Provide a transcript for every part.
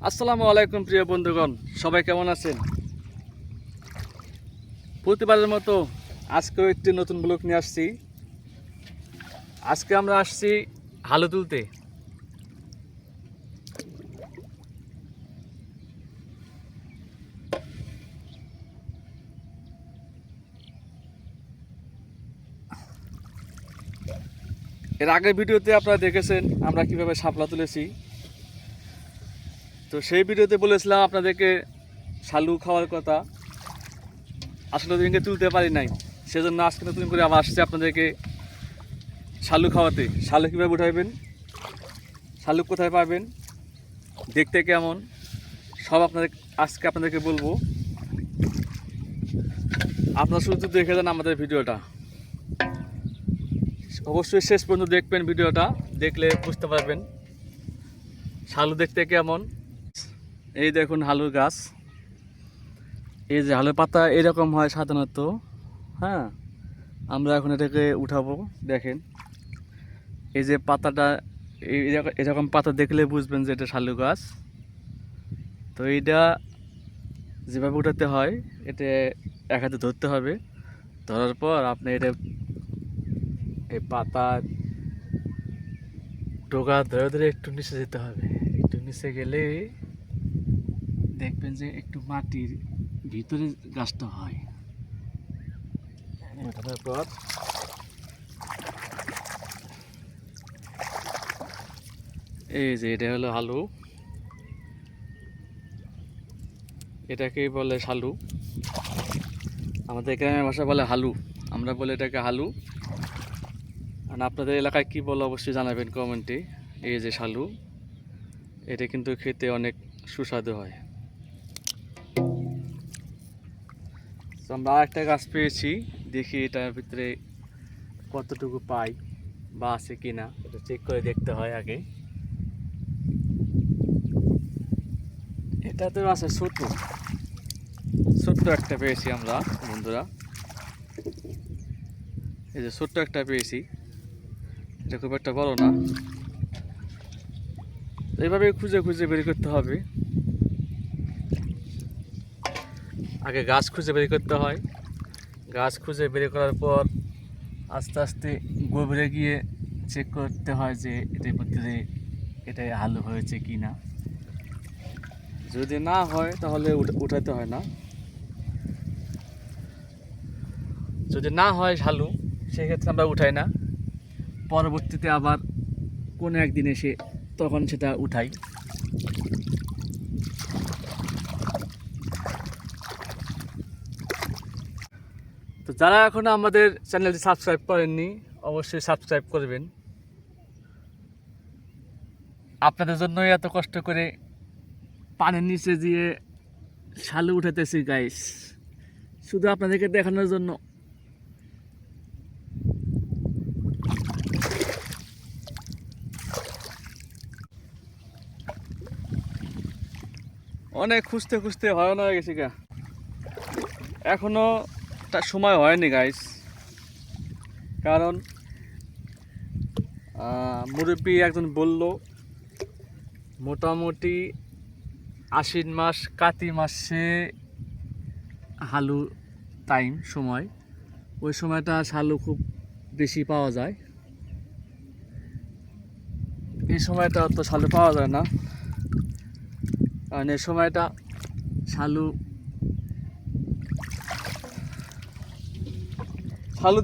আসসালামু আলাইকুম প্রিয় বন্ধুগণ, সবাই কেমন আছেন? প্রতিবারের মতো আজকেও একটি নতুন ব্লগ নিয়ে আসছি। আজকে আমরা আসছি হালু তুলতে। এর আগের ভিডিওতে আপনারা দেখেছেন আমরা কিভাবে শাপলা তুলেছি। তো সেই ভিডিওতে বলেছিলাম আপনাদেরকে শালু খাওয়ার কথা, আসলে ওদিনকে তুলতে পারি নাই। সেজন্য আজকে নতুন করে আবার আসছি আপনাদেরকে শালু খাওয়াতে। শালু কীভাবে উঠাইবেন, শালু কোথায় পাবেন, দেখতে কেমন, সব আজকে আপনাদেরকে বলবো। আপনারা শুধু দেখে যান আমাদের ভিডিওটা, অবশ্যই শেষ পর্যন্ত দেখবেন। ভিডিওটা দেখলে বুঝতে পারবেন শালু দেখতে কেমন। এই দেখুন হালুর গাছ, এই যে হালুর পাতা এরকম হয় সাধারণত। হ্যাঁ, আমরা এখন এটাকে উঠাবো। দেখেন এই যে পাতাটা, এরকম পাতা দেখলে বুঝবেন যে এটা শালু গাছ। তো এইটা যেভাবে উঠাতে হয়, এটা এক হাতে ধরতে হবে। ধরার পর আপনি এটা এই পাতা ডোগা ধরে ধরে একটু নিচে যেতে হবে। একটু নিচে গেলে দেখবেন যে একটু মাটির ভিতরে গাছটা হয়। ওঠানোর পর এই যে এটা হলো হালু, এটাকেই বলে শালু। আমাদের গ্রামের ভাষা বলে হালু, আমরা বলি এটাকে হালু। আর আপনাদের এলাকায় কী বলে অবশ্যই জানাবেন কমেন্টে। এই যে শালু, এটা কিন্তু খেতে অনেক সুস্বাদু হয়। তো আমরা আরেকটা গাছ পেয়েছি, দেখি এটার ভিতরে কতটুকু পাই বা আছে কিনা, এটা চেক করে দেখতে হয় আগে। এটাতেও আছে ছোট্ট ছোট্ট একটা পেয়েছি আমরা বন্ধুরা। এই যে ছোট্ট একটা পেয়েছি, এটা খুব একটা বড় না। এইভাবে খুঁজে খুঁজে বের করতে হবে। আগে গাছ খুঁজে বের করতে হয়, গাছ খুঁজে বের করার পর আস্তে আস্তে গভীরে গিয়ে চেক করতে হয় যে এটার ভিতরে এটাই হালু হয়েছে কি না। যদি না হয় তাহলে উঠাতে হয় না। যদি না হয় হালু, সেক্ষেত্রে আমরা উঠাই না। পরবর্তীতে আবার কোনো একদিন এসে তখন সেটা উঠাই। তো যারা এখনও আমাদের চ্যানেলটি সাবস্ক্রাইব করেননি, অবশ্যই সাবস্ক্রাইব করবেন। আপনাদের জন্যই এত কষ্ট করে পানির নিচে দিয়ে শালু উঠাতেছি গাইস, শুধু আপনাদেরকে দেখানোর জন্য। অনেক খুঁজতে খুঁজতে হয়রান হয়ে গেছি গা, এখনো তার সময় হয়নি গাইস। কারণ মুরব্বী একজন বলল মোটামুটি আশ্বিন মাস কাতি মাসে হালু টাইম সময়, ওই সময়টা শালু খুব বেশি পাওয়া যায়। এই সময়টা তো শালু পাওয়া যায় না, কারণ এই সময়টা শালু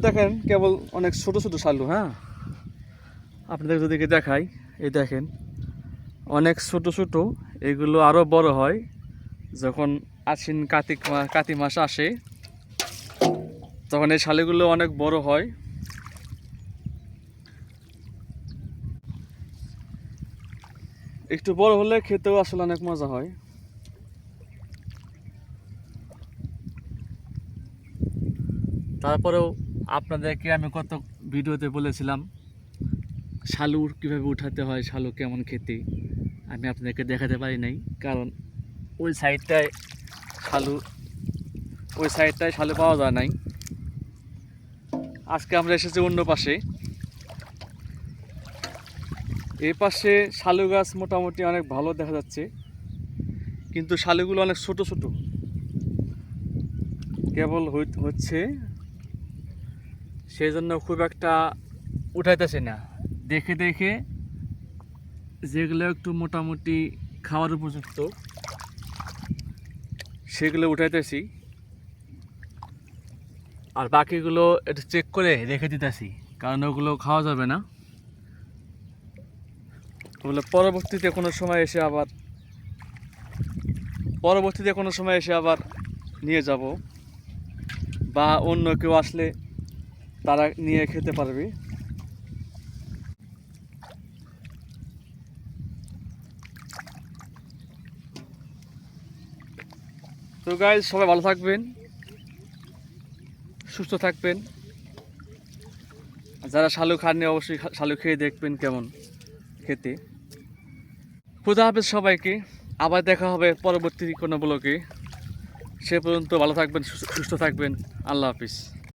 দেখেন কেবল অনেক ছোট ছোট শালু। হ্যাঁ, আপনাদের যদি দেখাই, এই দেখেন অনেক ছোট ছোট। এগুলো আরও বড় হয় যখন আশ্বিন কাতি মাস আসে, তখন এই শালুগুলো অনেক বড় হয়। একটু বড় হলে খেতেও আসলে অনেক মজা হয়। তারপরেও আপনাদেরকে আমি কত ভিডিওতে বলেছিলাম শালুর কীভাবে উঠাতে হয়, শালু কেমন খেতে, আমি আপনাদেরকে দেখাতে পারি নাই। কারণ ওই সাইডটায় শালু পাওয়া যায় নাই। আজকে আমরা এসেছি অন্য পাশে। এই পাশে শালু গাছ মোটামুটি অনেক ভালো দেখা যাচ্ছে। কিন্তু শালুগুলো অনেক ছোট ছোট, কেবল হচ্ছে, সেই জন্য খুব একটা উঠাইতেছে না। দেখে দেখে যেগুলো একটু মোটামুটি খাওয়ার উপযুক্ত সেগুলো উঠাইতেছি, আর বাকিগুলো একটু চেক করে রেখে দিতেছি, কারণ ওগুলো খাওয়া যাবে না। ওগুলো পরবর্তীতে কোনো সময় এসে আবার নিয়ে যাব, বা অন্য কেউ আসলে তারা নিয়ে খেতে পারবে। তো গাইজ, সবাই ভালো থাকবেন, সুস্থ থাকবেন। যারা শালু খাননি অবশ্যই শালু খেয়ে দেখবেন কেমন খেতে। খুদা হাফেজ সবাইকে, আবার দেখা হবে পরবর্তী কোনো ব্লগে। সে পর্যন্ত ভালো থাকবেন, সুস্থ থাকবেন। আল্লাহ হাফিজ।